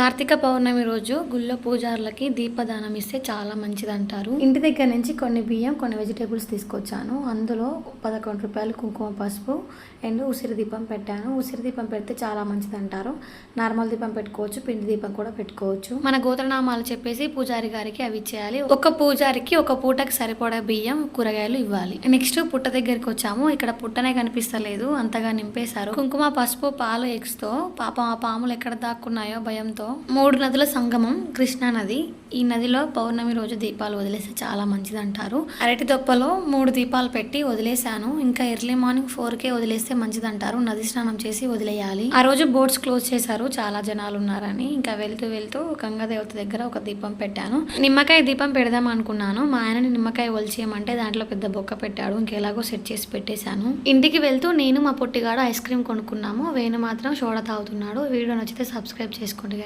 కార్తీక పౌర్ణమి రోజు గుళ్ళో పూజారులకి దీపదానం ఇస్తే చాలా మంచిదంటారు. ఇంటి దగ్గర నుంచి కొన్ని బియ్యం, కొన్ని వెజిటేబుల్స్ తీసుకొచ్చాను. అందులో 11 రూపాయలు కుంకుమ పసుపు అండ్ ఉసిరి దీపం పెట్టాను. ఉసిరి దీపం పెడితే చాలా మంచిదంటారు. నార్మల్ దీపం పెట్టుకోవచ్చు, పిండి దీపం కూడా పెట్టుకోవచ్చు. మన గోత్రనామాలు చెప్పేసి పూజారి గారికి అవి ఇచ్చేయాలి. ఒక పూజారికి ఒక పూటకి సరిపడా బియ్యం, కూరగాయలు ఇవ్వాలి. నెక్స్ట్ పుట్ట దగ్గరికి వచ్చాము. ఇక్కడ పుట్టనే కనిపిస్తలేదు, అంతగా నింపేశారు. కుంకుమ పసుపు పాలు ఎగ్స్ తో పాపం ఆ పాములు ఎక్కడ దాక్కున్నాయో భయంతో 3 నదుల సంగమం కృష్ణా నది. ఈ నదిలో పౌర్ణమి రోజు దీపాలు వదిలేస్తే చాలా మంచిదంటారు. అరటి దొప్పలో 3 దీపాలు పెట్టి వదిలేశాను. ఇంకా ఎర్లీ మార్నింగ్ 4కే వదిలేస్తే మంచిదంటారు. నది స్నానం చేసి వదిలేయాలి. ఆ రోజు బోట్స్ క్లోజ్ చేశారు, చాలా జనాలు ఉన్నారని. ఇంకా వెళ్తూ గంగాదేవత దగ్గర ఒక దీపం పెట్టాను. నిమ్మకాయ దీపం పెడదాం అనుకున్నాను. మా ఆయనని నిమ్మకాయ ఒలిచేయమంటే దాంట్లో పెద్ద బొక్క పెట్టాడు. ఇంకెలాగో సెట్ చేసి పెట్టేశాను. ఇంటికి వెళ్తూ నేను మా పొట్టిగాడు ఐస్ క్రీమ్ కొనుక్కున్నాము. వేణు మాత్రం సోడా తాగుతున్నాడు. వీడియో నచ్చితే సబ్స్క్రైబ్ చేసుకోండి.